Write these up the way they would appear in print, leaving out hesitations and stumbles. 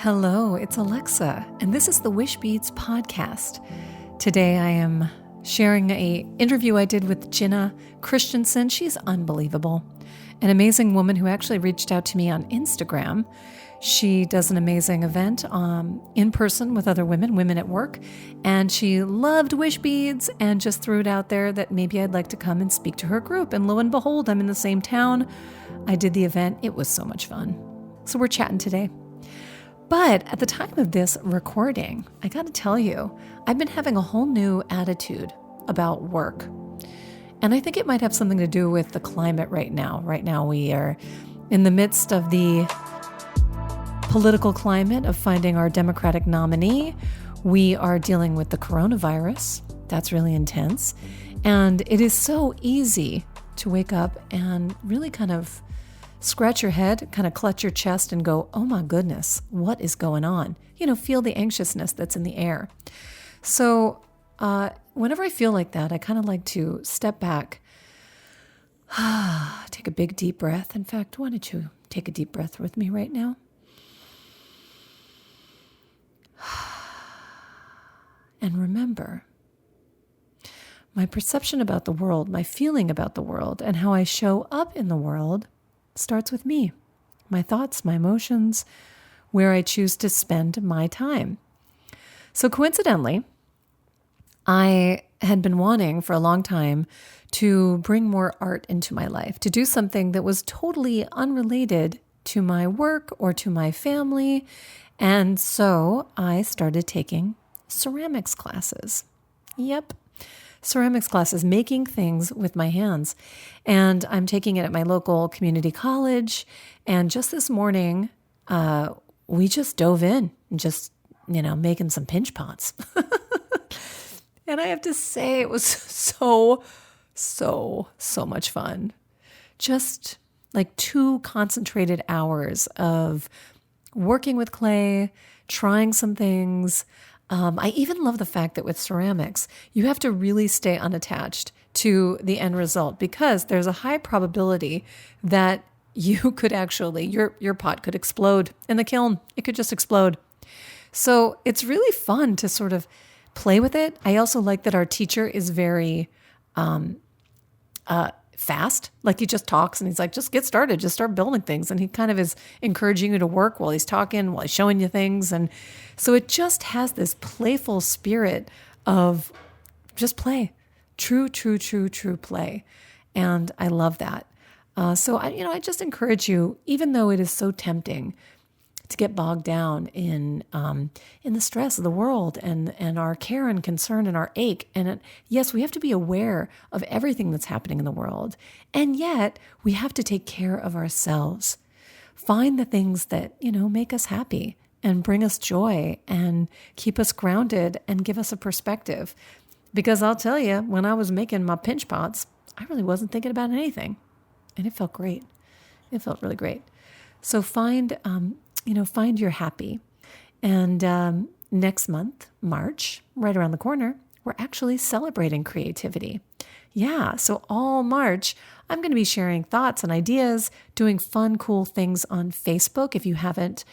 Hello, it's Alexa, and this is the Wishbeads podcast. Today I am sharing an interview I did with Ginna Christensen. She's unbelievable. An amazing woman who actually reached out to me on Instagram. She does an amazing event in person with other women at work, and she loved Wishbeads and just threw it out there that maybe I'd like to come and speak to her group. And lo and behold, I'm in the same town. I did the event. It was so much fun. So we're chatting today. But at the time of this recording, I got to tell you, I've been having a whole new attitude about work. And I think it might have something to do with the climate right now. Right now we are in the midst of the political climate of finding our Democratic nominee. We are dealing with the coronavirus. That's really intense. And it is so easy to wake up and really kind of scratch your head, kind of clutch your chest and go, oh my goodness, what is going on? You know, feel the anxiousness that's in the air. So whenever I feel like that, I kind of like to step back, take a big deep breath. In fact, why don't you take a deep breath with me right now? And remember, my perception about the world, my feeling about the world, and how I show up in the world starts with me, my thoughts, my emotions, where I choose to spend my time. So coincidentally, I had been wanting for a long time to bring more art into my life, to do something that was totally unrelated to my work or to my family. And so I started taking ceramics classes. Yep. Ceramics classes, making things with my hands. And I'm taking it at my local community college. And just this morning, we just dove in and just, making some pinch pots. And I have to say, it was so much fun. Just like 2 concentrated hours of working with clay, trying some things. I even love the fact that with ceramics, you have to really stay unattached to the end result because there's a high probability that you could actually, your pot could explode in the kiln. It could just explode. So it's really fun to sort of play with it. I also like that our teacher is very fast. Like he just talks and he's like, just get started, just start building things. And he kind of is encouraging you to work while he's talking, while he's showing you things. And so it just has this playful spirit of just play, true play. And I love that. So I just encourage you, even though it is so tempting to get bogged down in the stress of the world and our care and concern and our ache. And yes, we have to be aware of everything that's happening in the world. And yet we have to take care of ourselves. Find the things that, make us happy and bring us joy and keep us grounded and give us a perspective. Because I'll tell you, when I was making my pinch pots, I really wasn't thinking about anything. And it felt great. It felt really great. So find your happy. And next month, March, right around the corner, we're actually celebrating creativity. Yeah, so all March, I'm going to be sharing thoughts and ideas, doing fun, cool things on Facebook. If you haven't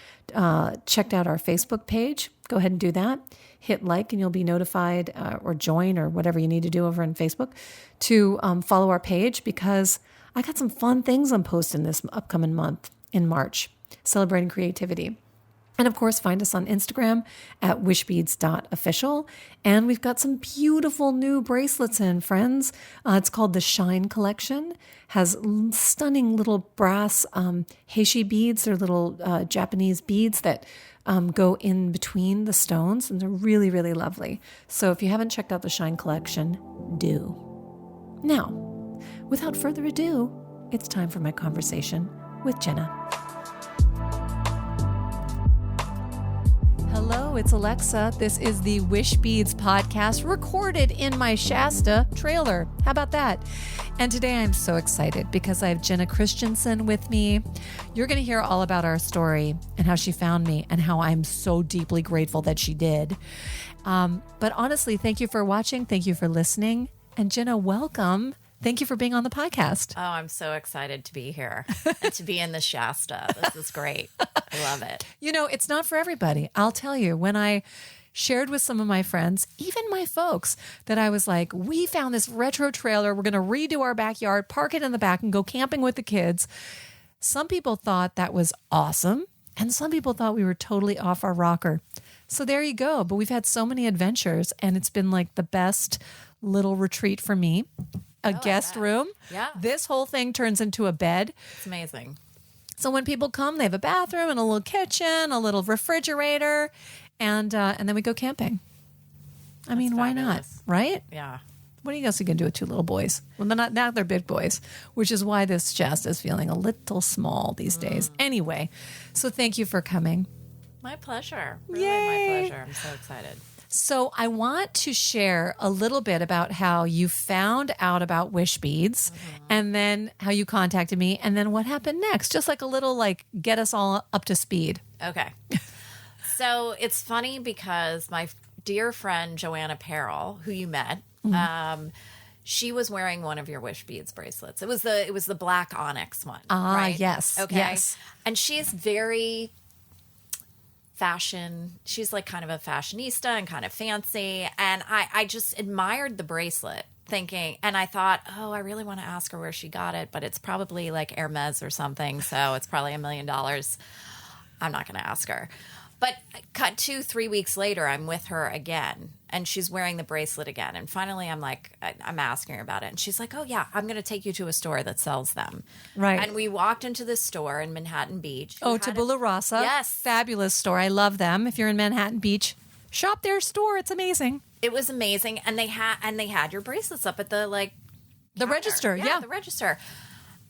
checked out our Facebook page, go ahead and do that. Hit like and you'll be notified or join or whatever you need to do over on Facebook to follow our page because I got some fun things I'm posting this upcoming month in March. Celebrating creativity. And of course, find us on Instagram at wishbeads.official. And we've got some beautiful new bracelets in, friends. It's called the Shine Collection. Has stunning little brass heishi beads. They're little Japanese beads that go in between the stones. And they're really, really lovely. So if you haven't checked out the Shine Collection, do. Now, without further ado, it's time for my conversation with Ginna. Hello, it's Alexa. This is the Wishbeads podcast recorded in my Shasta trailer. How about that? And today I'm so excited because I have Ginna Christensen with me. You're going to hear all about our story and how she found me and how I'm so deeply grateful that she did. But honestly, thank you for watching. Thank you for listening. And Ginna, welcome. Thank you for being on the podcast. Oh, I'm so excited to be here and to be in the Shasta. This is great. I love it. It's not for everybody. I'll tell you, when I shared with some of my friends, even my folks, that I was like, we found this retro trailer. We're going to redo our backyard, park it in the back, and go camping with the kids. Some people thought that was awesome, and some people thought we were totally off our rocker. So there you go. But we've had so many adventures, and it's been like the best little retreat for me. A guest room. Yeah. This whole thing turns into a bed. It's amazing. So when people come, they have a bathroom and a little kitchen, a little refrigerator, and then we go camping. I mean, why not? Right? Yeah. What else are you going to do with two little boys? Well, they're not, now they're big boys, which is why this chest is feeling a little small these days. Anyway, so thank you for coming. My pleasure. Really, Yay. my pleasure. I'm so excited. So I want to share a little bit about how you found out about Wishbeads, and then how you contacted me, and then what happened next. Just like a little, get us all up to speed. Okay. So it's funny because my dear friend Joanna Perrell, who you met, she was wearing one of your Wishbeads bracelets. It was the black onyx one. Right? Yes. Okay. Yes. And she's very fashion. She's like kind of a fashionista and kind of fancy. And I just admired the bracelet, thinking, and I thought, I really want to ask her where she got it, but it's probably like Hermes or something. So it's probably $1 million. I'm not going to ask her. But cut 2-3 weeks later, I'm with her again, and she's wearing the bracelet again. And finally, I'm asking her about it. And she's like, oh, yeah, I'm going to take you to a store that sells them. Right. And we walked into this store in Manhattan Beach. Tabula Rasa. Yes. Fabulous store. I love them. If you're in Manhattan Beach, shop their store. It's amazing. It was amazing. And they had your bracelets up at the register. Yeah. The register.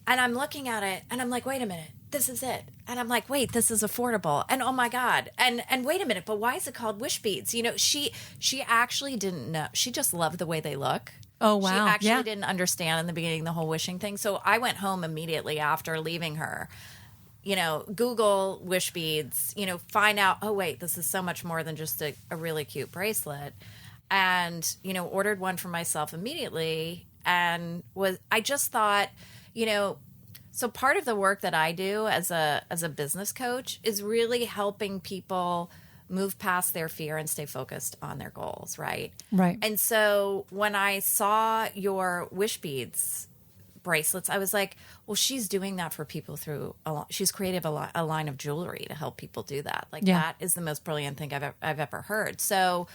And I'm looking at it, and I'm like, wait a minute. This is it. And I'm like, wait, this is affordable. And oh my God. And wait a minute, but why is it called Wishbeads? She actually didn't know. She just loved the way they look. Oh, wow. She actually didn't understand in the beginning the whole wishing thing. So I went home immediately after leaving her. Google Wishbeads, find out, oh wait, this is so much more than just a really cute bracelet. And, ordered one for myself immediately. And I just thought, so part of the work that I do as a business coach is really helping people move past their fear and stay focused on their goals, right? Right. And so when I saw your Wishbeads bracelets, I was like, well, she's doing that for people she's created a line of jewelry to help people do that. That is the most brilliant thing I've ever heard. So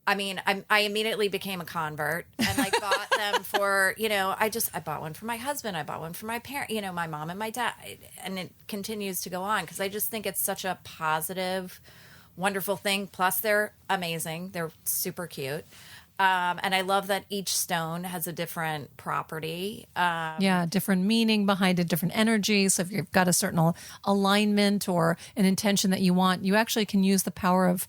I mean, I immediately became a convert, and I bought them for, I bought one for my husband. I bought one for my parent, my mom and my dad. And it continues to go on because I just think it's such a positive, wonderful thing. Plus, they're amazing. They're super cute. And I love that each stone has a different property. Different meaning behind it, different energy. So if you've got a certain alignment or an intention that you want, you actually can use the power of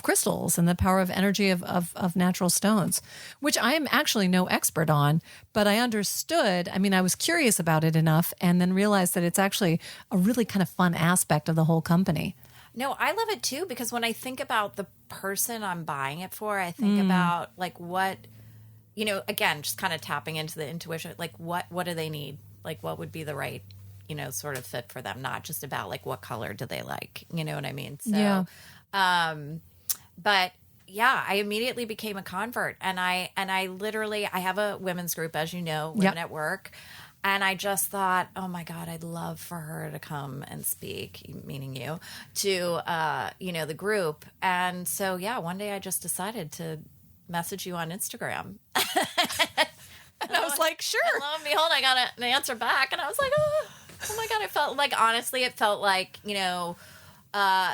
crystals and the power of energy of natural stones, which I am actually no expert on, but I understood. I mean, I was curious about it enough and then realized that it's actually a really kind of fun aspect of the whole company. No, I love it too, because when I think about the person I'm buying it for, I think about what, again, just kind of tapping into the intuition, what do they need? What would be the right, sort of fit for them? Not just about what color do they like? You know what I mean? So, but yeah, I immediately became a convert, and I literally, I have a women's group, as you know, Women at Work. And I just thought, oh my God, I'd love for her to come and speak, meaning you, to, the group. And so, one day I just decided to message you on Instagram. And I was like, sure. And lo and behold, I got an answer back. And I was like, oh my God. It felt like, honestly,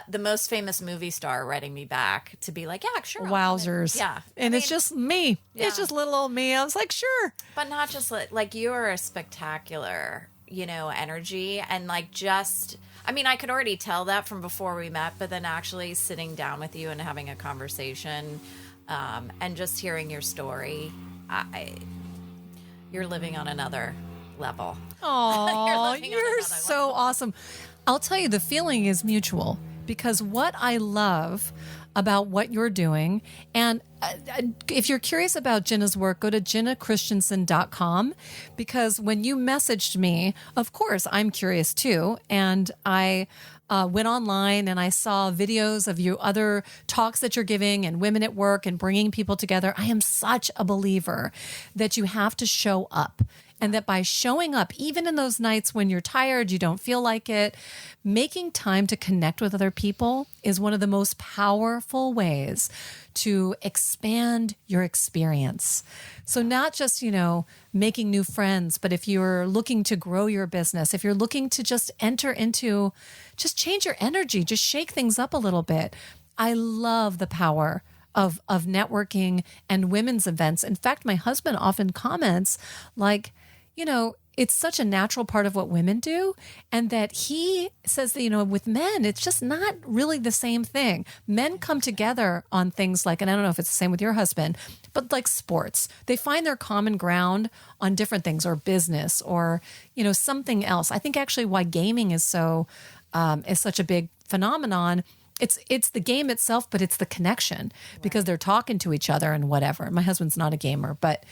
the most famous movie star writing me back to be like, yeah, sure. Wowzers. Yeah. And it's just me. Yeah. It's just little old me. I was like, sure. But not just you're a spectacular, energy. And I could already tell that from before we met, but then actually sitting down with you and having a conversation and just hearing your story, you're living on another level. Oh, you're so awesome. I'll tell you, the feeling is mutual because what I love about what you're doing, and if you're curious about Ginna's work, go to GinnaChristensen.com, because when you messaged me, of course, I'm curious too. And I went online and I saw videos of you, other talks that you're giving and women at work and bringing people together. I am such a believer that you have to show up. And that by showing up, even in those nights when you're tired, you don't feel like it, making time to connect with other people is one of the most powerful ways to expand your experience. So not just, making new friends, but if you're looking to grow your business, if you're looking to just enter into, just change your energy, just shake things up a little bit. I love the power of networking and women's events. In fact, my husband often comments like, it's such a natural part of what women do. And that he says that, with men, it's just not really the same thing. Men come together on things like, and I don't know if it's the same with your husband, but like sports, they find their common ground on different things, or business, or, something else. I think actually why gaming is such a big phenomenon. It's the game itself, but it's the connection, because they're talking to each other and whatever. My husband's not a gamer, but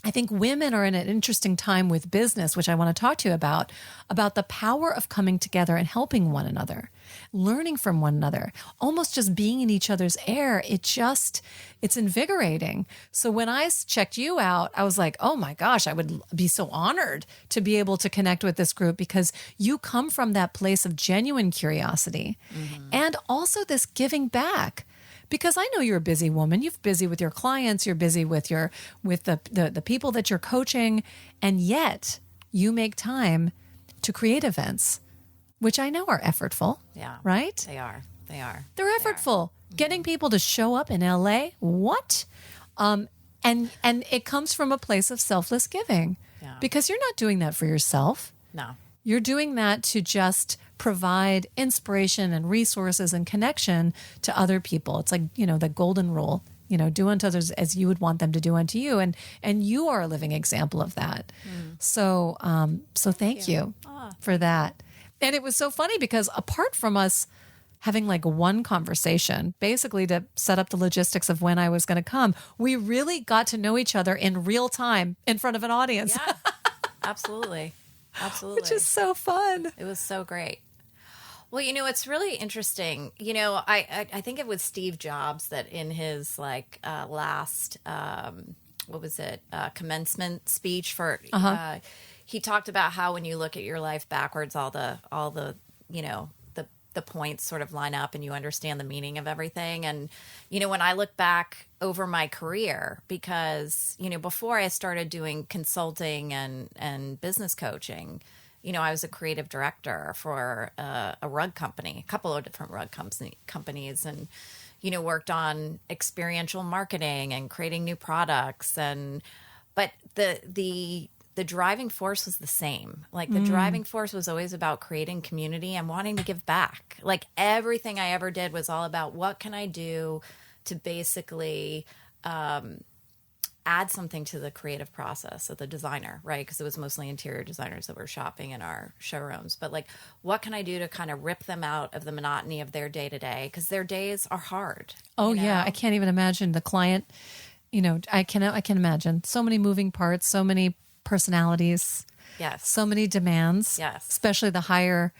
I think women are in an interesting time with business, which I want to talk to you about the power of coming together and helping one another, learning from one another, almost just being in each other's air. It's invigorating. So when I checked you out, I was like, oh my gosh, I would be so honored to be able to connect with this group, because you come from that place of genuine curiosity and also this giving back. Because I know you're a busy woman. You're busy with your clients. You're busy with the people that you're coaching. And yet you make time to create events, which I know are effortful. Yeah. Right? They are. They're effortful. Getting people to show up in LA. What? And it comes from a place of selfless giving. Yeah. Because you're not doing that for yourself. No. You're doing that to just provide inspiration and resources and connection to other people. It's like, the golden rule, do unto others as you would want them to do unto you. And you are a living example of that. So thank you for that. And it was so funny because apart from us having like one conversation, basically to set up the logistics of when I was going to come, we really got to know each other in real time in front of an audience. Yeah, absolutely. Absolutely. Which is so fun. It was so great. Well, it's really interesting. I think it was Steve Jobs that in his last, commencement speech for, he talked about how when you look at your life backwards, all the the points sort of line up and you understand the meaning of everything. And, when I look back over my career, because, before I started doing consulting and business coaching, I was a creative director for a rug company, a couple of different rug companies, and, worked on experiential marketing and creating new products. But the driving force was the same. Like the driving force was always about creating community and wanting to give back. Like everything I ever did was all about what can I do to basically add something to the creative process of the designer, right? Because it was mostly interior designers that were shopping in our showrooms. But like, what can I do to kind of rip them out of the monotony of their day to day? Because their days are hard. Oh yeah, I can't even imagine the client. I can imagine so many moving parts, so many personalities. Yes. So many demands. Yes. Especially the higher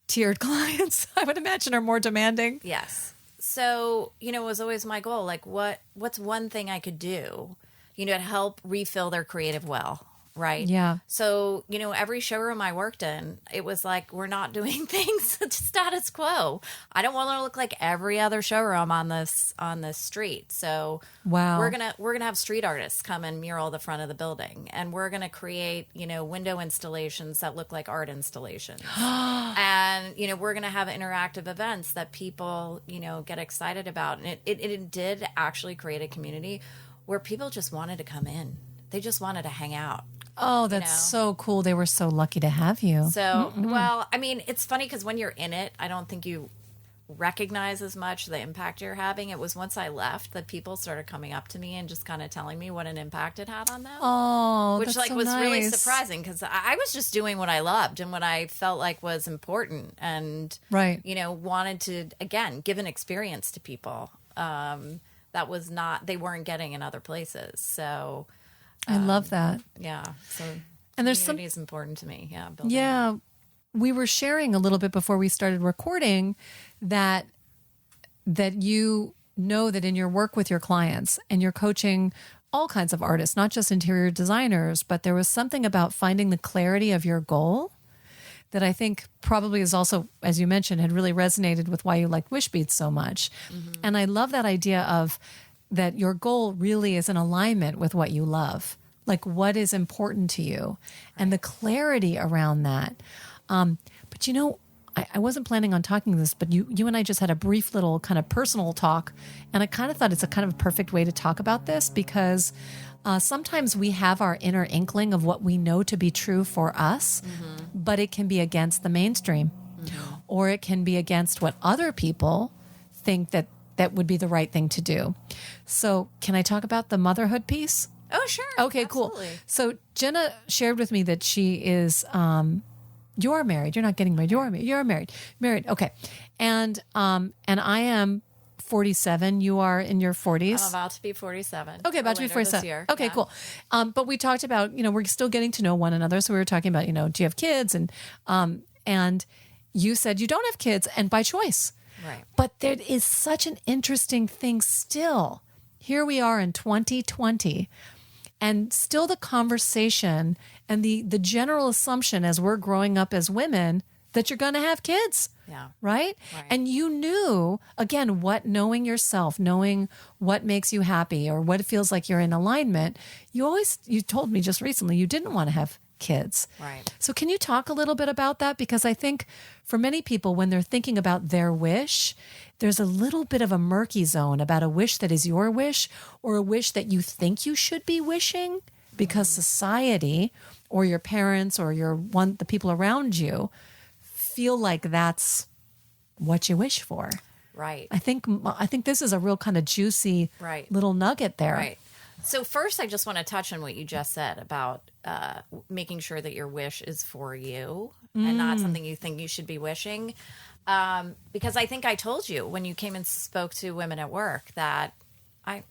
tiered clients, I would imagine, are more demanding. Yes. So, it was always my goal. Like, what's one thing I could do, to help refill their creative well, right? Yeah. So, every showroom I worked in, it was like, we're not doing things status quo. I don't want to look like every other showroom on this street. So wow. we're gonna have street artists come and mural the front of the building, and we're gonna create, window installations that look like art installations. And, we're gonna have interactive events that people, get excited about. And it did actually create a community where people just wanted to come in. They just wanted to hang out. Oh, that's so cool. They were so lucky to have you. So, well, I mean, it's funny because when you're in it, I don't think you recognize as much the impact you're having. It was once I left that people started coming up to me and just kind of telling me what an impact it had on them. Oh, which that's like so was really nice. surprising because I was just doing what I loved and what I felt like was important, and Right. wanted to again give an experience to people that was not they weren't getting in other places. So I love that. yeah, so And there's community is important to me. Yeah, building Yeah. We were sharing a little bit before we started recording that you know that in your work with your clients, and you're coaching all kinds of artists, not just interior designers, but there was something about finding the clarity of your goal that I think probably is also, as you mentioned, had really resonated with why you liked Wishbeads so much. And I love that idea of that your goal really is in alignment with what you love, like what is important to you, and the clarity around that. But I wasn't planning on talking this, but you and I just had a brief little kind of personal talk, and I kind of thought it's a kind of a perfect way to talk about this because sometimes we have our inner inkling of what we know to be true for us, but it can be against the mainstream, or it can be against what other people think that would be the right thing to do. So can I talk about the motherhood piece? Oh, sure. Okay, Absolutely. cool. So Ginna shared with me that she is... you are married. You're not getting married. You're married. Married. Okay. And I am 47. You are in your 40s. I'm about to be 47. Okay, about to be later 47. this year. Okay, Yeah. cool. But we talked about, we're still getting to know one another. So we were talking about, do you have kids? And you said you don't have kids, and by choice. Right. But there is such an interesting thing still. Here we are in 2020. And still the conversation and the general assumption as we're growing up as women that you're going to have kids. Yeah. Right? Right. And you knew, again, knowing yourself, knowing what makes you happy or what it feels like you're in alignment. You told me just recently you didn't want to have kids. Right. So can you talk a little bit about that? Because I think for many people, when they're thinking about their wish, there's a little bit of a murky zone about a wish that is your wish or a wish that you think you should be wishing because society or your parents or the people around you feel like that's what you wish for. Right. I think this is a real kind of juicy Right. little nugget there. Right. So first, I just want to touch on what you just said about making sure that your wish is for you and not something you think you should be wishing. Because I think I told you when you came and spoke to women at work that I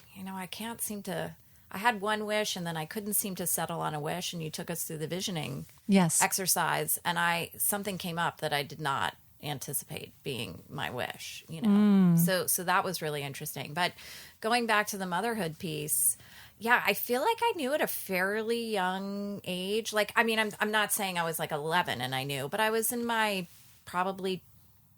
can't seem to. I had one wish and then I couldn't seem to settle on a wish, and you took us through the visioning exercise, and something came up that I did not anticipate being my wish. So that was really interesting. But going back to the motherhood piece. Yeah, I feel like I knew at a fairly young age. Like, I mean, I'm not saying I was like 11 and I knew, but I was in my probably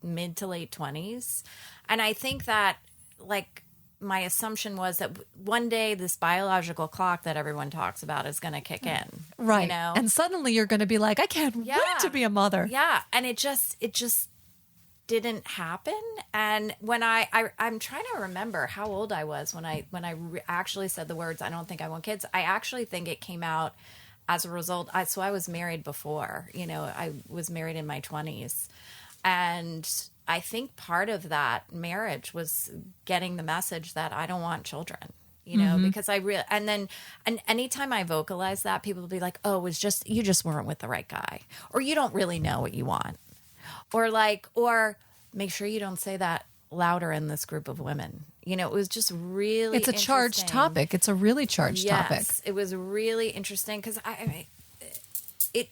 mid to late 20s. And I think that, like, my assumption was that one day this biological clock that everyone talks about is going to kick in. Right. And suddenly you're going to be like, I can't wait to be a mother. Yeah. And it just didn't happen. And when I'm trying to remember how old I was when I actually said the words, I don't think I want kids. I actually think it came out as a result. So I was married before, I was married in my 20s. And I think part of that marriage was getting the message that I don't want children, because and anytime I vocalize that, people will be like, oh, it was just, you just weren't with the right guy, or you don't really know what you want. Or make sure you don't say that louder in this group of women. It was just really It's a charged topic. It's a really charged topic. Yes, it was really interesting because it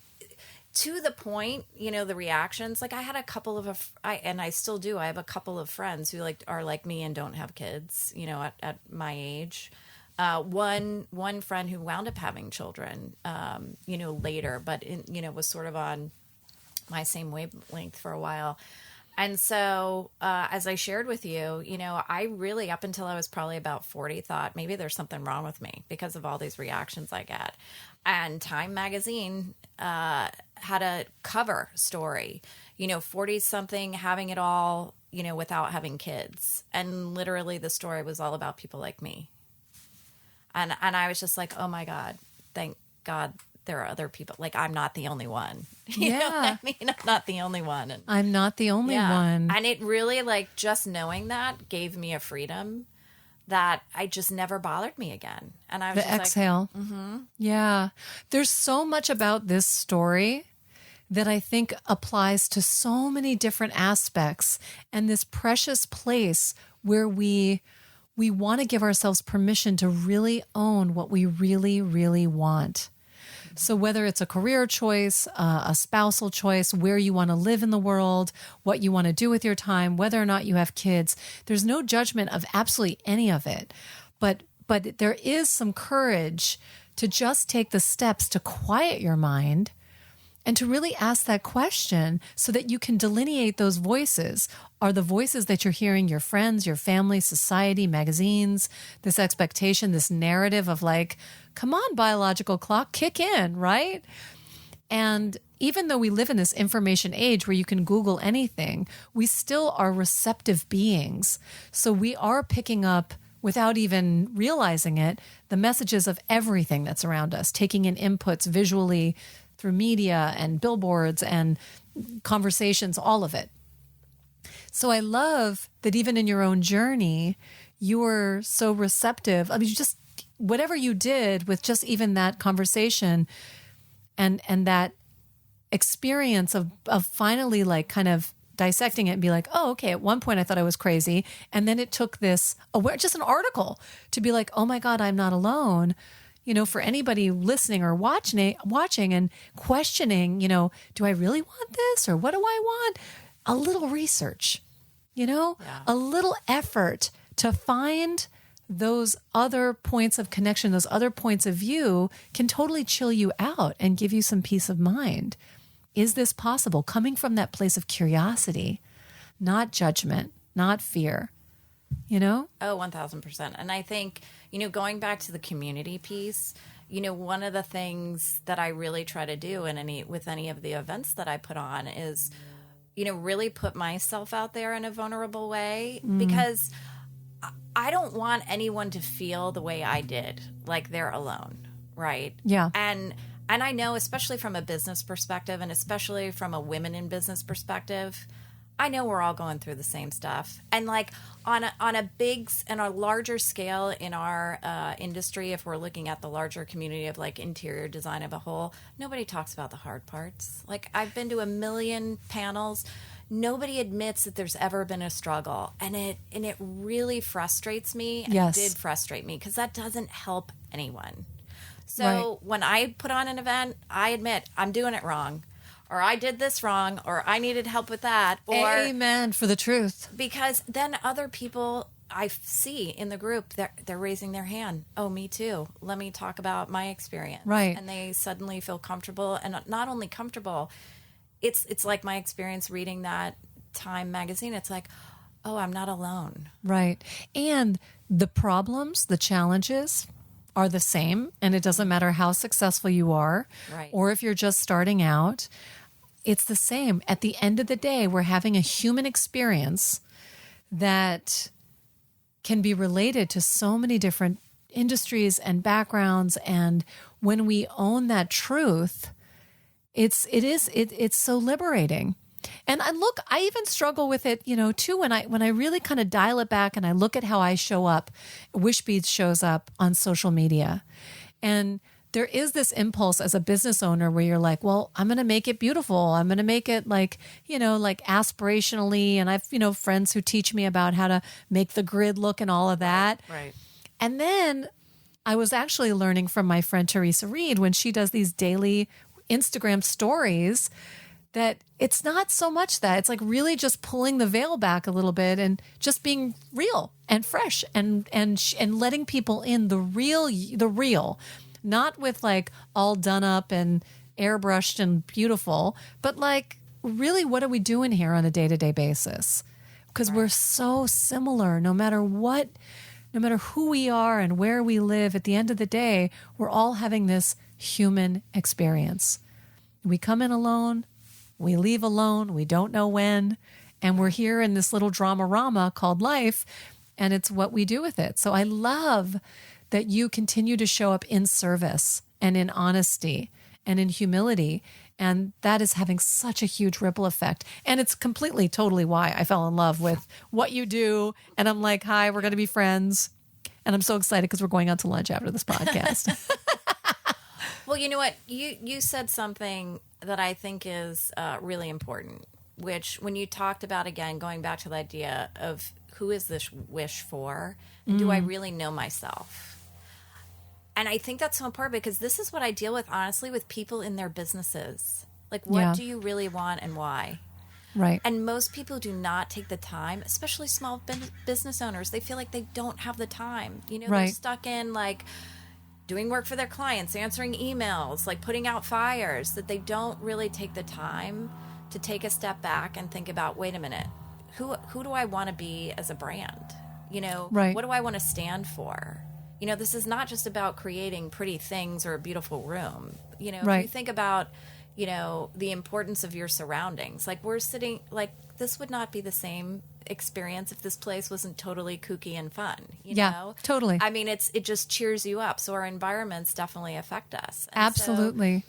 to the point, the reactions, like I had a couple of, and I still do, I have a couple of friends who are like me and don't have kids, at my age. One friend who wound up having children, later, but was sort of on my same wavelength for a while. And so, as I shared with you, I really, up until I was probably about 40, thought maybe there's something wrong with me because of all these reactions I get. And Time magazine had a cover story, 40-something having it all, without having kids. And literally the story was all about people like me. And I was just like, oh my God, thank God there are other people. Like, I'm not the only one. You know what I mean? I'm not the only one. And, I'm not the only one. And it really, like, just knowing that gave me a freedom that I just never bothered me again. And I was the exhale. like, Yeah. There's so much about this story that I think applies to so many different aspects, and this precious place where we want to give ourselves permission to really own what we really, really want. So whether it's a career choice, a spousal choice, where you want to live in the world, what you want to do with your time, whether or not you have kids, there's no judgment of absolutely any of it. But there is some courage to just take the steps to quiet your mind and to really ask that question so that you can delineate those voices. Are the voices that you're hearing your friends, your family, society, magazines, this expectation, this narrative of like, come on, biological clock, kick in, right? And even though we live in this information age where you can Google anything, we still are receptive beings. So we are picking up, without even realizing it, the messages of everything that's around us, taking in inputs visually, through media and billboards and conversations, all of it. So I love that even in your own journey, you were so receptive. I mean, just whatever you did with just even that conversation and that experience of finally like kind of dissecting it and be like, oh, okay, at one point I thought I was crazy. And then it took this, just an article to be like, oh my God, I'm not alone. You know, for anybody listening or watching and questioning, you know, do I really want this or what do I want? A little research, you know, a little effort to find those other points of connection, those other points of view can totally chill you out and give you some peace of mind. Is this possible? Coming from that place of curiosity, not judgment, not fear, you know? Oh, 1000%. And I think, you know, going back to the community piece, you know, one of the things that I really try to do with any of the events that I put on is, you know, really put myself out there in a vulnerable way, because I don't want anyone to feel the way I did, like they're alone, right? Yeah. And I know, especially from a business perspective and especially from a women in business perspective, I know we're all going through the same stuff. And like on a larger scale in our industry, if we're looking at the larger community of like interior design of a whole, nobody talks about the hard parts. Like I've been to a million panels. Nobody admits that there's ever been a struggle. And it really frustrates me. And Yes. It did frustrate me because that doesn't help anyone. So when I put on an event, I admit I'm doing it wrong. Or I did this wrong, or I needed help with that. Or Amen for the truth. Because then other people I see in the group, they're raising their hand. Oh, me too. Let me talk about my experience. Right. And they suddenly feel comfortable. And not only comfortable, it's like my experience reading that Time magazine. It's like, oh, I'm not alone. Right. And the problems, the challenges are the same. And it doesn't matter how successful you are, Right. or if you're just starting out. It's the same. At the end of the day, we're having a human experience that can be related to so many different industries and backgrounds. And when we own that truth, it's so liberating. And look, I even struggle with it, you know, too, when I really kind of dial it back and I look at how I show up. Wishbeads shows up on social media. And there is this impulse as a business owner where you're like, well, I'm going to make it beautiful. I'm going to make it like, you know, like aspirationally. And I've, you know, friends who teach me about how to make the grid look and all of that. Right. And then I was actually learning from my friend Teresa Reed when she does these daily Instagram stories that it's not so much that. It's like really just pulling the veil back a little bit and just being real and fresh and letting people in the real. Not with like all done up and airbrushed and beautiful, but like really what are we doing here on a day-to-day basis? Because we're so similar no matter what, no matter who we are and where we live, at the end of the day, we're all having this human experience. We come in alone, we leave alone, we don't know when, and we're here in this little drama-rama called life, and it's what we do with it. So I love that you continue to show up in service and in honesty and in humility. And that is having such a huge ripple effect. And it's completely, totally why I fell in love with what you do. And I'm like, hi, we're going to be friends. And I'm so excited because we're going out to lunch after this podcast. Well, you know what? You said something that I think is really important, which when you talked about, again, going back to the idea of who is this wish for? And do I really know myself? And I think that's so important because this is what I deal with, honestly, with people in their businesses. Like, what do you really want and why? Right. And most people do not take the time, especially small business owners. They feel like they don't have the time. You know, they're stuck in like doing work for their clients, answering emails, like putting out fires, that they don't really take the time to take a step back and think about, wait a minute, who do I want to be as a brand? You know, what do I want to stand for? You know, this is not just about creating pretty things or a beautiful room. You know, if you think about, you know, the importance of your surroundings, like we're sitting, like this would not be the same experience if this place wasn't totally kooky and fun. You know? Totally. I mean, it just cheers you up. So our environments definitely affect us. And absolutely. so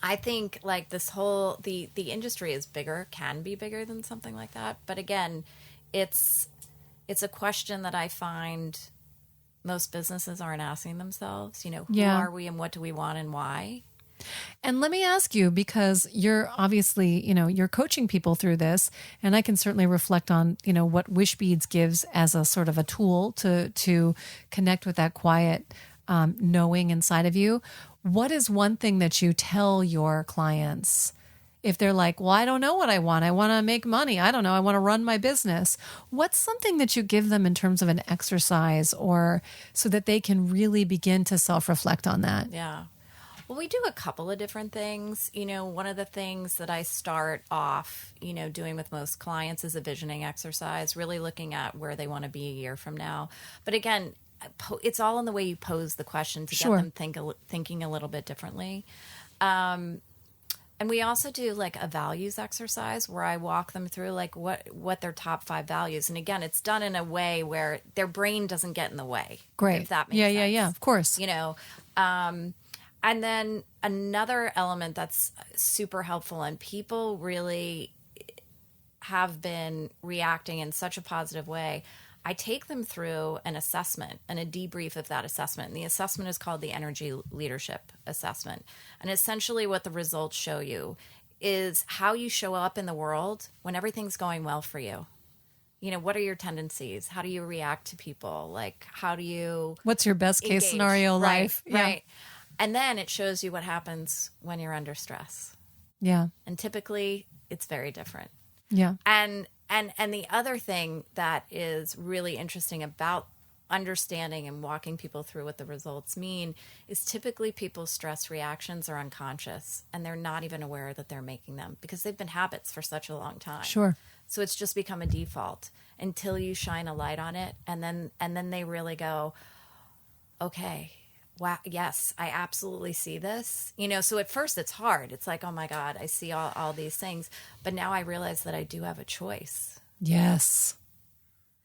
I think like this whole, the industry is bigger, can be bigger than something like that. But again, it's a question that I find most businesses aren't asking themselves, you know, who are we and what do we want and why? And let me ask you, because you're obviously, you know, you're coaching people through this, and I can certainly reflect on, you know, what Wishbeads gives as a sort of a tool to connect with that quiet knowing inside of you. What is one thing that you tell your clients if they're like, well, I don't know what I want to make money. I don't know. I want to run my business. What's something that you give them in terms of an exercise or so that they can really begin to self-reflect on that? Yeah. Well, we do a couple of different things. You know, one of the things that I start off, you know, doing with most clients is a visioning exercise, really looking at where they want to be a year from now. But again, it's all in the way you pose the question to get them thinking a little bit differently. And we also do like a values exercise where I walk them through like what their top 5 values. And again, it's done in a way where their brain doesn't get in the way. Great. If that makes sense. Yeah, of course. You know, and then another element that's super helpful, and people really have been reacting in such a positive way. I take them through an assessment and a debrief of that assessment. And the assessment is called the Energy Leadership Assessment. And essentially what the results show you is how you show up in the world when everything's going well for you. You know, what are your tendencies? How do you react to people? Like, how do you... What's your best case engage? scenario life? Right. And then it shows you what happens when you're under stress. Yeah. And typically it's very different. Yeah. And the other thing that is really interesting about understanding and walking people through what the results mean is typically people's stress reactions are unconscious and they're not even aware that they're making them because they've been habits for such a long time. Sure. So it's just become a default until you shine a light on it. And then they really go, okay, wow, yes, I absolutely see this. You know, so at first it's hard. It's like, oh my God, I see all these things. But now I realize that I do have a choice. Yes.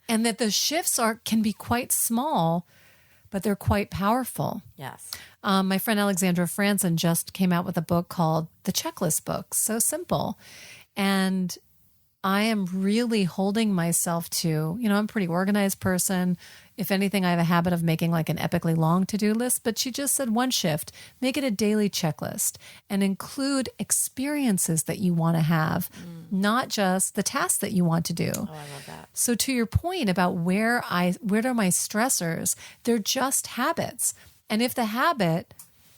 And that the shifts can be quite small, but they're quite powerful. Yes. My friend Alexandra Franzen just came out with a book called The Checklist Book. So simple. And I am really holding myself to, you know, I'm a pretty organized person. If anything, I have a habit of making like an epically long to-do list, but she just said one shift, make it a daily checklist and include experiences that you want to have, not just the tasks that you want to do. Oh, I love that. So to your point about where are my stressors, they're just habits. And if the habit,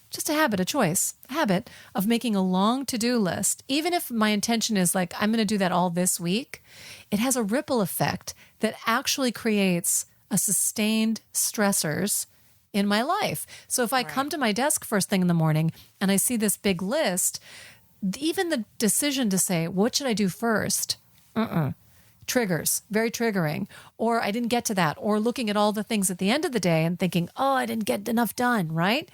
just a habit, a choice, a habit of making a long to-do list, even if my intention is like, I'm going to do that all this week, it has a ripple effect that actually creates a sustained stressors in my life. So if I come to my desk first thing in the morning and I see this big list, even the decision to say, what should I do first? Triggers, very triggering. Or I didn't get to that. Or looking at all the things at the end of the day and thinking, oh, I didn't get enough done, right?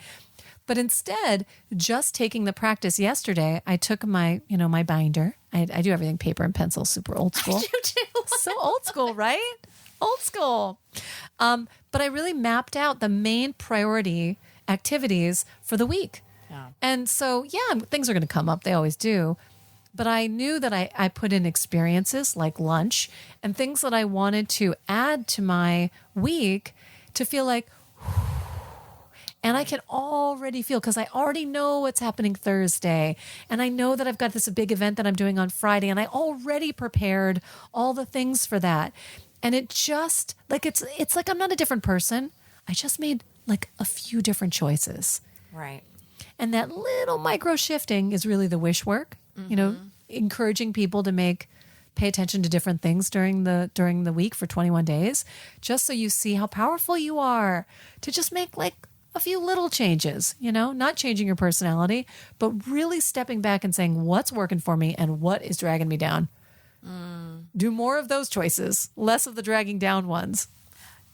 But instead, just taking the practice yesterday, I took my binder. I do everything paper and pencil, super old school. I do too. So old school, right? Old school. But I really mapped out the main priority activities for the week. Yeah. And so, yeah, things are going to come up. They always do. But I knew that I put in experiences like lunch and things that I wanted to add to my week to feel like, and I can already feel, because I already know what's happening Thursday. And I know that I've got this big event that I'm doing on Friday. And I already prepared all the things for that. And it just, like, it's like I'm not a different person. I just made like a few different choices. Right. And that little micro shifting is really the wish work, encouraging people to pay attention to different things during the week for 21 days, just so you see how powerful you are to just make like a few little changes, not changing your personality, but really stepping back and saying, what's working for me and what is dragging me down? Do more of those choices, less of the dragging down ones.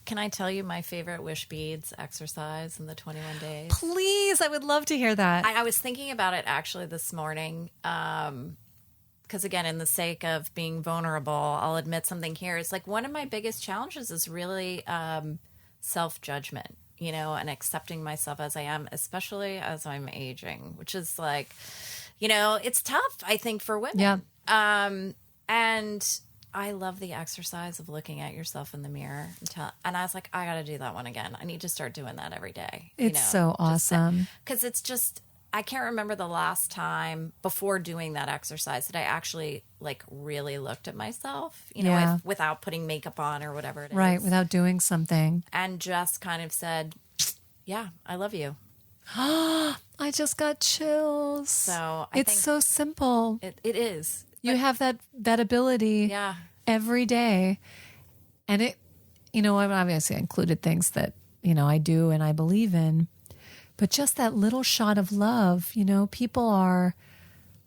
Can I tell you my favorite Wishbeads exercise in the 21 days? Please, I would love to hear that. I was thinking about it actually this morning. Because again, in the sake of being vulnerable, I'll admit something here. It's like one of my biggest challenges is really self-judgment, and accepting myself as I am, especially as I'm aging, which is like, it's tough, I think, for women. Yeah. And I love the exercise of looking at yourself in the mirror. And I was like, I got to do that one again. I need to start doing that every day. It's so awesome. Because it's just, I can't remember the last time before doing that exercise that I actually like really looked at myself, without putting makeup on or whatever it is. Right, without doing something. And just kind of said, yeah, I love you. I just got chills. So it's so simple. It is. You have that ability every day. And it, obviously I included things that, I do and I believe in. But just that little shot of love, people are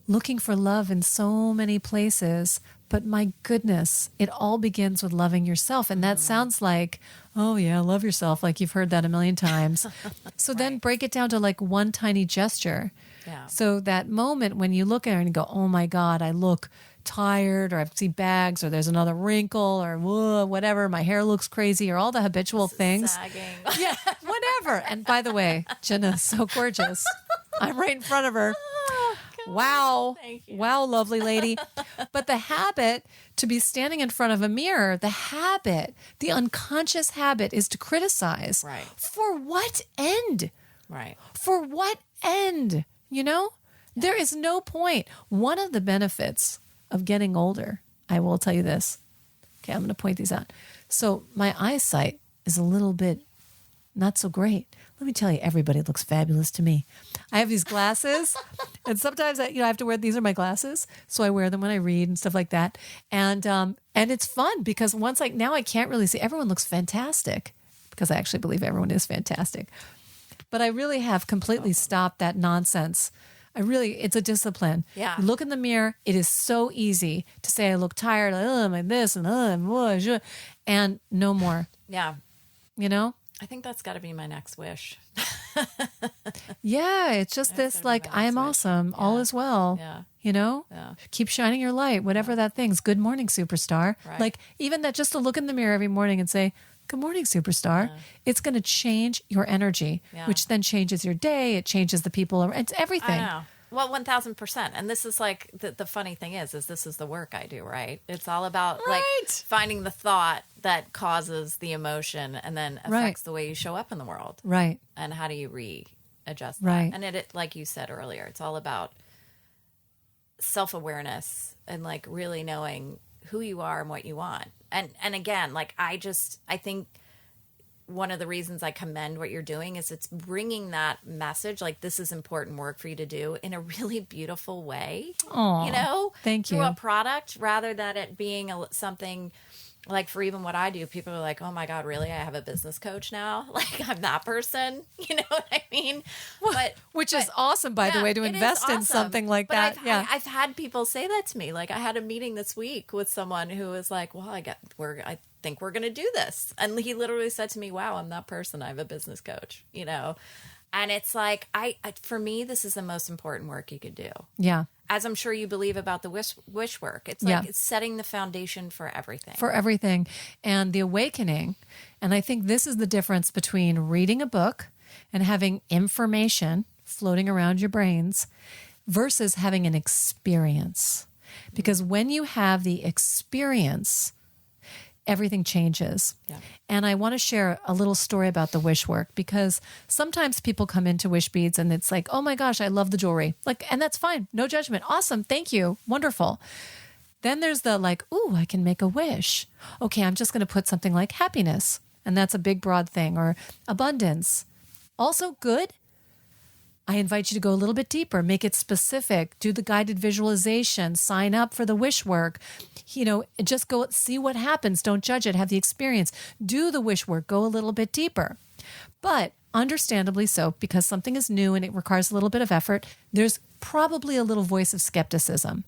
looking for love in so many places. But my goodness, it all begins with loving yourself. And that sounds like, oh yeah, love yourself. Like you've heard that a million times. So then break it down to like one tiny gesture. Yeah. So that moment when you look at her and you go, oh my God, I look tired, or I see bags, or there's another wrinkle, or whatever, my hair looks crazy, or all the habitual things. Sagging. Yeah, whatever. And by the way, Ginna's so gorgeous. I'm right in front of her. Wow. Thank you. Wow, lovely lady. But the habit to be standing in front of a mirror, the unconscious habit is to criticize. Right. For what end? Right. For what end? There is no point. One of the benefits of getting older, I will tell you this. Okay, I'm going to point these out. So my eyesight is a little bit not so great. Let me tell you, everybody looks fabulous to me. I have these glasses, and sometimes I have to wear, these are my glasses, so I wear them when I read and stuff like that. And it's fun because now I can't really see. Everyone looks fantastic, because I actually believe everyone is fantastic. But I really have completely stopped that nonsense. It's a discipline. Yeah. You look in the mirror. It is so easy to say, I look tired. I'm like this and no more. Yeah. I think that's got to be my next wish. Yeah. It's just this, like, I am awesome. Yeah. All is well. Yeah. Yeah. Keep shining your light, whatever that thing's. Good morning, superstar. Right. Like even that, just to look in the mirror every morning and say, good morning, superstar. Yeah. It's going to change your energy, which then changes your day. It changes the people around. It's everything. I know. Well, 1000%. And this is like, the funny thing is this is the work I do, right? It's all about like finding the thought that causes the emotion and then affects the way you show up in the world. Right. And how do you readjust that? Right. And it, like you said earlier, it's all about self-awareness and like really knowing who you are and what you want. And again, like I think one of the reasons I commend what you're doing is it's bringing that message, like this is important work for you to do in a really beautiful way. Aww, thank you. Through a product, rather than it being something like, for even what I do, people are like, oh my God, really? I have a business coach now? Like I'm that person. You know what I mean? Which is awesome, by the way, to invest in something like that. I've had people say that to me. Like I had a meeting this week with someone who was like, well, I think we're going to do this. And he literally said to me, wow, I'm that person. I have a business coach, And it's like, for me, this is the most important work you could do. Yeah. As I'm sure you believe about the wish work. It's like it's setting the foundation for everything. For everything. And the awakening. And I think this is the difference between reading a book and having information floating around your brains versus having an experience. Because when you have the experience, everything changes. Yeah. And I want to share a little story about the Wishwork, because sometimes people come into Wishbeads and it's like, oh my gosh, I love the jewelry. Like, and that's fine. No judgment. Awesome. Thank you. Wonderful. Then there's the like, ooh, I can make a wish. Okay, I'm just going to put something like happiness. And that's a big, broad thing. Or abundance. Also good. I invite you to go a little bit deeper, make it specific, do the guided visualization, sign up for the Wishwork, just go see what happens. Don't judge it. Have the experience. Do the Wishwork. Go a little bit deeper. But understandably so, because something is new and it requires a little bit of effort, there's probably a little voice of skepticism.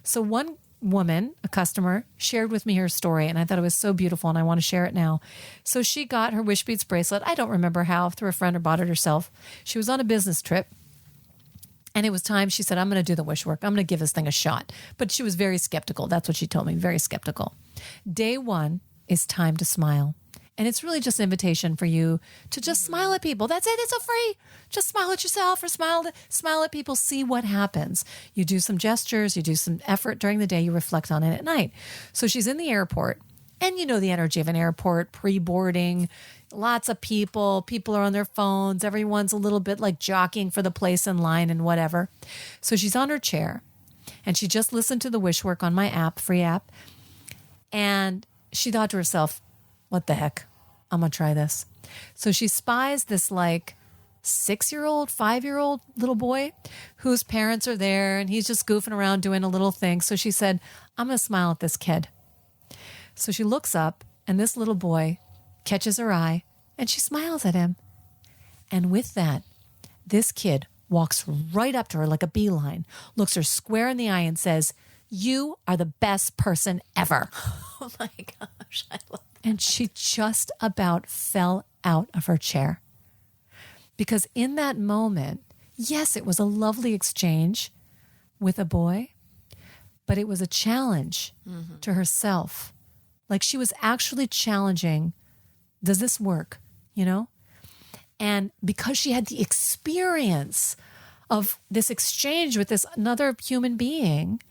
So one woman, a customer, shared with me her story, and I thought it was so beautiful, and I want to share it now. So she got her Wishbeads bracelet. I don't remember how, through a friend or bought it herself. She was on a business trip, and it was time. She said, I'm going to do the Wishwork. I'm going to give this thing a shot. But she was very skeptical. That's what she told me, very skeptical. Day one is time to smile. And it's really just an invitation for you to just smile at people. That's it. It's so free. Just smile at yourself or smile at people. See what happens. You do some gestures. You do some effort during the day. You reflect on it at night. So she's in the airport. And you know the energy of an airport, pre-boarding, lots of people. People are on their phones. Everyone's a little bit like jockeying for the place in line and whatever. So she's on her chair. And she just listened to the Wishwork on my app, free app. And she thought to herself, what the heck? I'm going to try this. So she spies this like 6-year-old, 5-year-old little boy whose parents are there and he's just goofing around doing a little thing. So she said, I'm going to smile at this kid. So she looks up and this little boy catches her eye and she smiles at him. And with that, this kid walks right up to her like a beeline, looks her square in the eye and says, you are the best person ever. Oh my gosh, I love that. And she just about fell out of her chair. Because in that moment, yes, it was a lovely exchange with a boy, but it was a challenge to herself. Like she was actually challenging, does this work? And because she had the experience of this exchange with this another human being,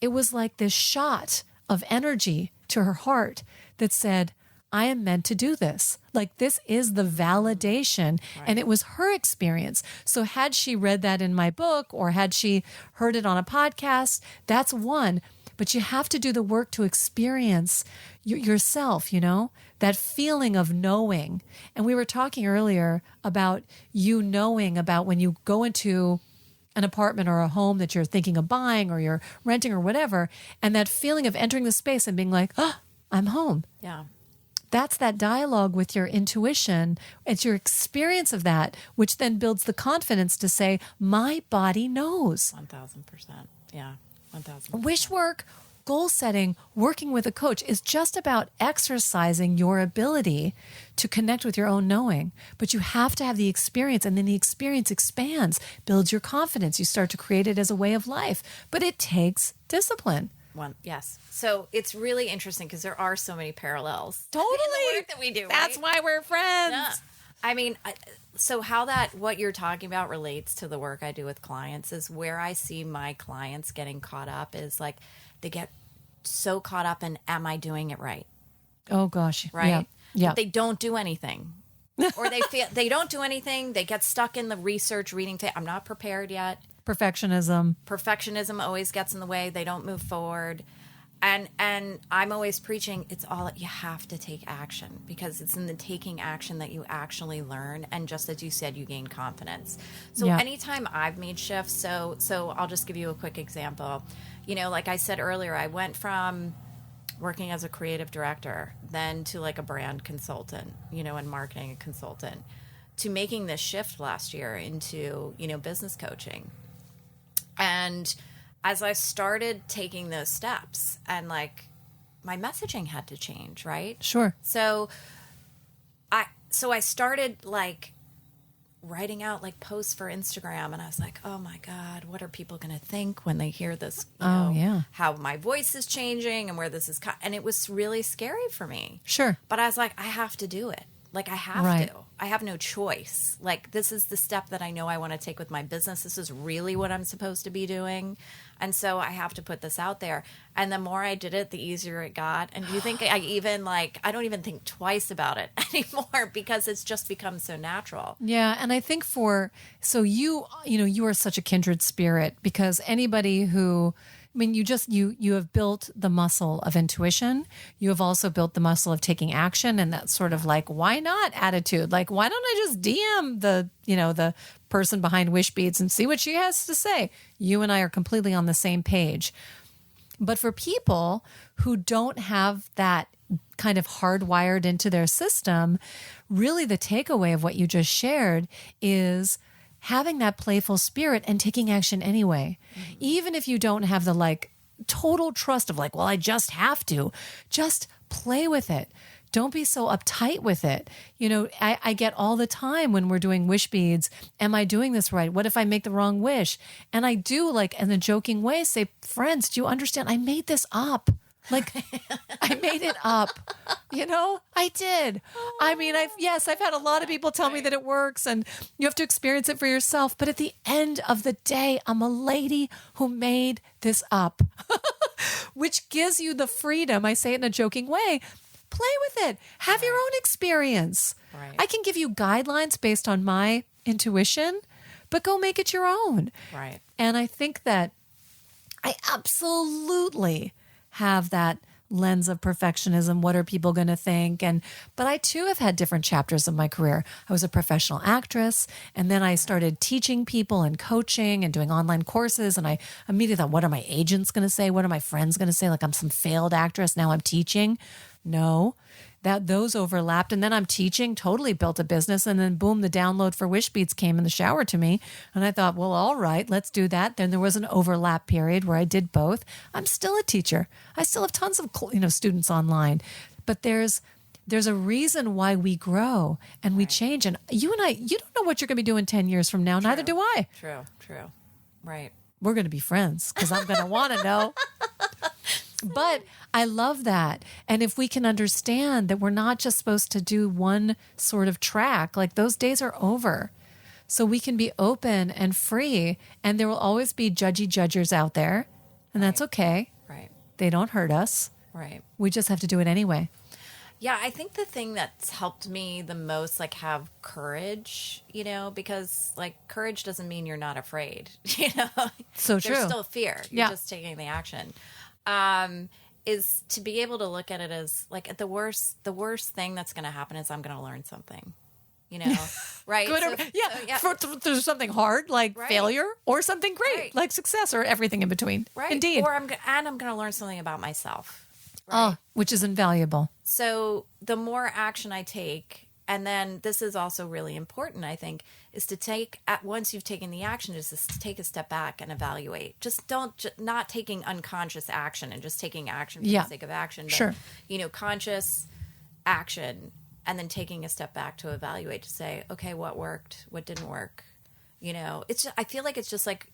it was like this shot of energy to her heart that said, I am meant to do this. Like this is the validation. Right. And it was her experience. So had she read that in my book or had she heard it on a podcast, that's one. But you have to do the work to experience yourself, that feeling of knowing. And we were talking earlier about you knowing about when you go into an apartment or a home that you're thinking of buying or you're renting or whatever, and that feeling of entering the space and being like, oh, I'm home. Yeah. That's that dialogue with your intuition. It's your experience of that, which then builds the confidence to say, my body knows. 1,000%. Yeah, 1,000%. Wishwork, goal setting, working with a coach is just about exercising your ability to connect with your own knowing. But you have to have the experience, and then the experience expands, builds your confidence. You start to create it as a way of life. But it takes discipline. Yes. So it's really interesting because there are so many parallels. Totally. In the work that we do. That's right? why we're friends. Yeah. I mean, so how what you're talking about relates to the work I do with clients is where I see my clients getting caught up is like they get so caught up in, am I doing it right? Oh, gosh. Right? Yeah. They don't do anything. Or they feel they don't do anything. They get stuck in the research, reading. I'm not prepared yet. Perfectionism always gets in the way. They don't move forward. And I'm always preaching, it's all, you have to take action because it's in the taking action that you actually learn. And just as you said, you gain confidence. So anytime I've made shifts, so I'll just give you a quick example. Like I said earlier, I went from working as a creative director, then to like a brand consultant, and marketing consultant, to making this shift last year into, business coaching. And as I started taking those steps and like my messaging had to change, right? Sure. So I started like writing out like posts for Instagram and I was like, oh my God, what are people going to think when they hear this? How my voice is changing and where this is and it was really scary for me. Sure. But I was like, I have to do it. Like I have to. I have no choice. Like this is the step that I know I want to take with my business. This is really what I'm supposed to be doing. And so I have to put this out there. And the more I did it, the easier it got. And do you think I don't even think twice about it anymore because it's just become so natural. Yeah. And I think you are such a kindred spirit, because anybody who, you have built the muscle of intuition. You have also built the muscle of taking action, and that sort of like, why not attitude? Like, why don't I just DM the person behind Wishbeads and see what she has to say? You and I are completely on the same page. But for people who don't have that kind of hardwired into their system, really the takeaway of what you just shared is having that playful spirit and taking action anyway. Mm-hmm. Even if you don't have the like total trust of like, well, I just have to, just play with it. Don't be so uptight with it. I get all the time when we're doing Wishbeads, am I doing this right? What if I make the wrong wish? And I do, like, in a joking way, say, friends, do you understand? I made this up. Like, I made it up. I did. I've had a lot of people tell me that it works, and you have to experience it for yourself. But at the end of the day, I'm a lady who made this up, which gives you the freedom. I say it in a joking way. Play with it. Have your own experience. Right. I can give you guidelines based on my intuition, but go make it your own. Right. And I think that I absolutely have that lens of perfectionism. What are people going to think? But I too have had different chapters of my career. I was a professional actress, and then I started teaching people and coaching and doing online courses. And I immediately thought, what are my agents going to say? What are my friends going to say? Like I'm some failed actress. Now I'm teaching. No, those overlapped. And then I'm teaching, totally built a business. And then boom, the download for Wishbeads came in the shower to me. And I thought, well, all right, let's do that. Then there was an overlap period where I did both. I'm still a teacher. I still have tons of students online. But there's a reason why we grow and we change. And you don't know what you're going to be doing 10 years from now. True. Neither do I. True. Right. We're going to be friends because I'm going to want to know. But I love that. And if we can understand that we're not just supposed to do one sort of track, like those days are over. So we can be open and free, and there will always be judgy judgers out there, and that's okay. Right. They don't hurt us. Right. We just have to do it anyway. Yeah, I think the thing that's helped me the most, like, have courage, because, like, courage doesn't mean you're not afraid, So true. There's still fear. You're just taking the action. Is to be able to look at it as, like, the worst thing that's going to happen is I'm going to learn something, right? Good through something hard, like failure, or something great, like success, or everything in between. Right. Indeed. Or I'm going to learn something about myself. Right? Oh, which is invaluable. So the more action I take, and then this is also really important, I think, is to once you've taken the action, is to take a step back and evaluate. Just not taking unconscious action and just taking action for the sake of action. But, sure. Conscious action, and then taking a step back to evaluate, to say, okay, what worked? What didn't work? I feel like it's just like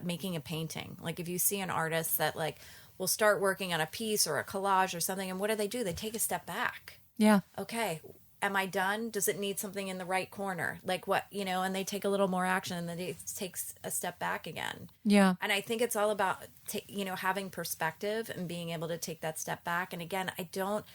making a painting. Like if you see an artist that like will start working on a piece or a collage or something, and what do? They take a step back. Yeah. Okay. Am I done? Does it need something in the right corner? Like what, and they take a little more action, and then it takes a step back again. Yeah. And I think it's all about, having perspective and being able to take that step back. And again, I don't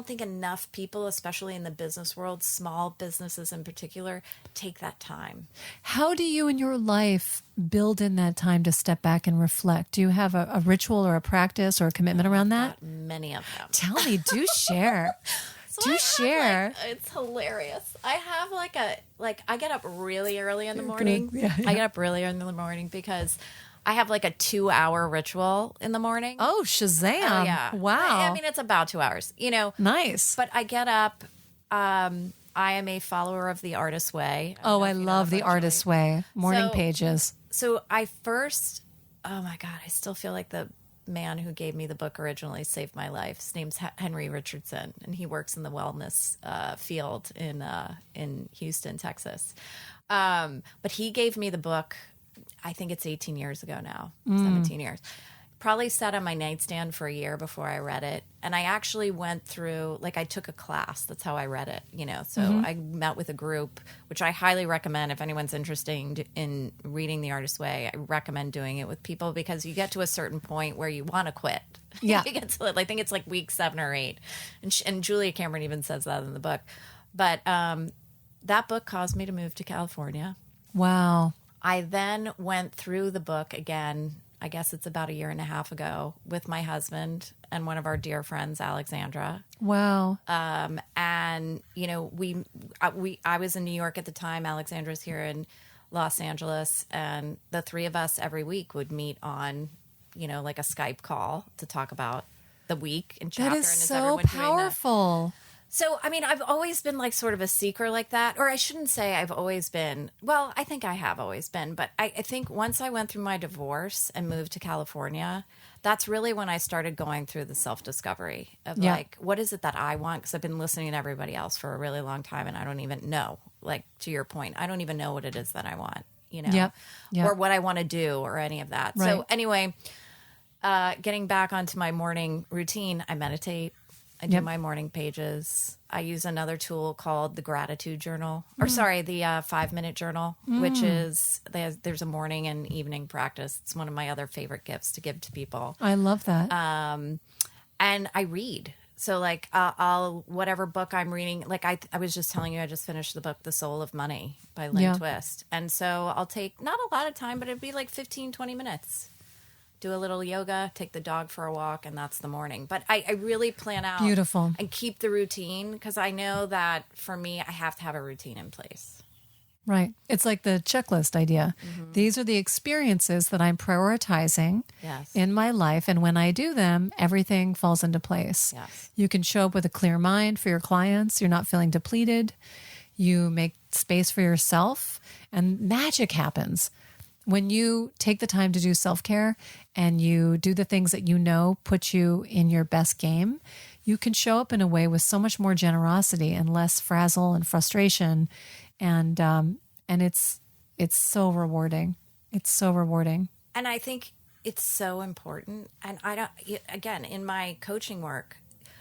think enough people, especially in the business world, small businesses in particular, take that time. How do you in your life build in that time to step back and reflect? Do you have a ritual or a practice or a commitment around that? Many of them. Tell me, do share. Share. It's hilarious. I have I get up really early in the morning. Yeah. I get up really early in the morning because I have like a 2-hour ritual in the morning. Oh, Shazam. Oh, yeah. Wow. I mean, it's about 2 hours, Nice. But I get up. I am a follower of the Artist's Way. I love the Artist's Way. Morning pages. So oh my God, I still feel like the man who gave me the book originally saved my life. His name's Henry Richardson, and he works in the wellness field in Houston, Texas. But he gave me the book, I think it's 18 years ago now, 17 years. probably sat on my nightstand for a year before I read it. And I actually went through, like, I took a class. That's how I read it, you know. So I met with a group, which I highly recommend if anyone's interested in reading The Artist's Way. I recommend doing it with people because you get to a certain point where you want to quit. Yeah. You get to, I think it's like week 7 or 8. And Julia Cameron even says that in the book. But that book caused me to move to California. Wow. I then went through the book again, I guess it's about a year and a half ago, with my husband and one of our dear friends, Alexandra. Wow. And, you know, I was in New York at the time. Alexandra's here in Los Angeles. And the three of us every week would meet on, you know, like a Skype call to talk about the week and chapter. That is and so everyone doing that? powerful. So, I mean, I've always been like sort of a seeker like that. Or I shouldn't say I've always been. Well, I think I have always been. But I think once I went through my divorce and moved to California, that's really when I started going through the self-discovery of like, what is it that I want? Because I've been listening to everybody else for a really long time and I don't even know. Like, to your point, I don't even know what it is that I want, you know, Yep. or what I want to do or any of that. Right. So anyway, getting back onto my morning routine, I meditate. I do my morning pages. I use another tool called the gratitude journal, or sorry, the 5-minute journal, which is, there's a morning and evening practice. It's one of my other favorite gifts to give to people. I love that. And I read. So like I'll, whatever book I'm reading, like I was just telling you, I just finished the book, The Soul of Money by Lynn Twist. And so I'll take not a lot of time, but it'd be like 15, 20 minutes. Do a little yoga, take the dog for a walk, and that's the morning. But I really plan out Beautiful. and keep the routine because I know that for me, I have to have a routine in place. Right. It's like the checklist idea. These are the experiences that I'm prioritizing in my life. And when I do them, everything falls into place. Yes. You can show up with a clear mind for your clients. You're not feeling depleted. You make space for yourself and magic happens. When you take the time to do self-care and you do the things that you know put you in your best game, you can show up in a way with so much more generosity and less frazzle and frustration. And it's so rewarding. It's so rewarding. And I think it's so important. And again, in my coaching work,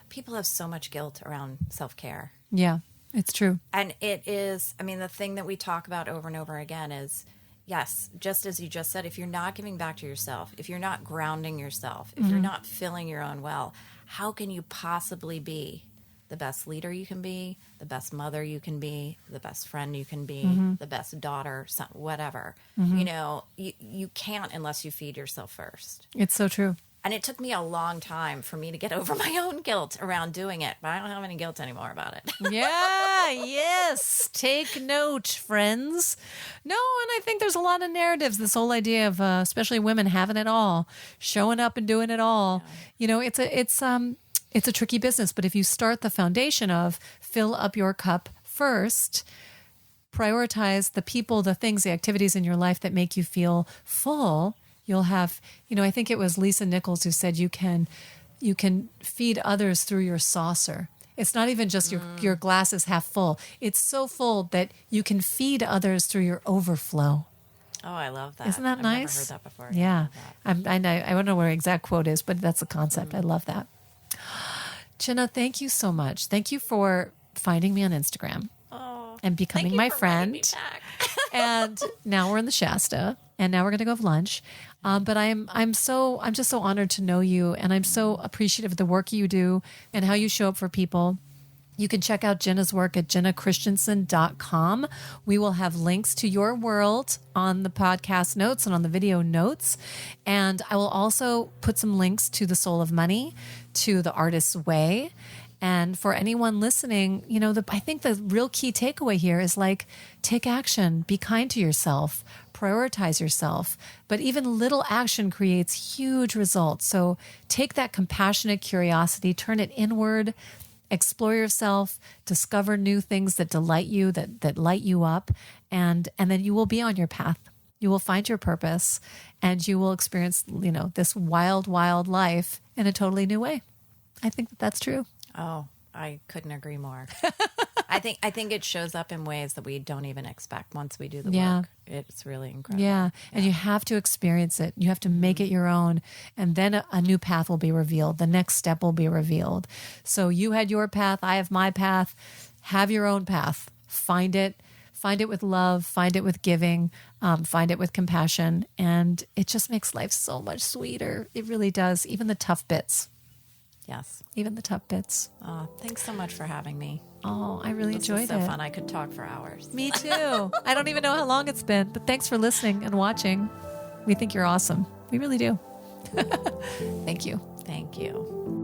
people have so much guilt around self-care. Yeah, it's true. And it is, I mean, the thing that we talk about over and over again is, yes, just as you just said, if you're not giving back to yourself, if you're not grounding yourself, if you're not filling your own well, how can you possibly be the best leader you can be, the best mother you can be, the best friend you can be, the best daughter, whatever? You know, you can't unless you feed yourself first. It's so true. And it took me a long time for me to get over my own guilt around doing it, but I don't have any guilt anymore about it. Yeah, yes. Take note, friends. No, and I think there's a lot of narratives. This whole idea of especially women having it all, showing up and doing it all. Yeah. You know, it's a tricky business, but if you start the foundation of fill up your cup first, prioritize the people, the things, the activities in your life that make you feel full, you'll have, you know, I think it was Lisa Nichols who said you can feed others through your saucer. It's not even just your glass is half full. It's so full that you can feed others through your overflow. Oh, I love that. Isn't that I've nice? never heard that before. Yeah. I don't know where the exact quote is, but that's the concept. I love that. Ginna, thank you so much. Thank you for finding me on Instagram and becoming my friend. And now we're in the Shasta, and now we're going to go have lunch. But I'm just so honored to know you, and I'm so appreciative of the work you do and how you show up for people. You can check out Ginna's work at GinnaChristensen.com. We will have links to your world on the podcast notes and on the video notes. And I will also put some links to The Soul of Money, to The Artist's Way. And for anyone listening, you know, I think the real key takeaway here is like, take action, be kind to yourself, prioritize yourself. But even little action creates huge results. So take that compassionate curiosity, turn it inward, explore yourself, discover new things that delight you, that light you up, and then you will be on your path. You will find your purpose, and you will experience, you know, this wild, wild life in a totally new way. I think that that's true. Oh, I couldn't agree more. I think it shows up in ways that we don't even expect once we do the Yeah. work. It's really incredible. Yeah. And you have to experience it. You have to make it your own. And then a new path will be revealed. The next step will be revealed. So you had your path. I have my path. Have your own path. Find it. Find it with love. Find it with giving. Find it with compassion. And it just makes life so much sweeter. It really does. Even the tough bits. Yes. Even the tough bits. Thanks so much for having me. Oh, I really This enjoyed was so it. fun. I could talk for hours. Me too. I don't even know how long it's been, but thanks for listening and watching. We think you're awesome. We really do. Thank you. Thank you.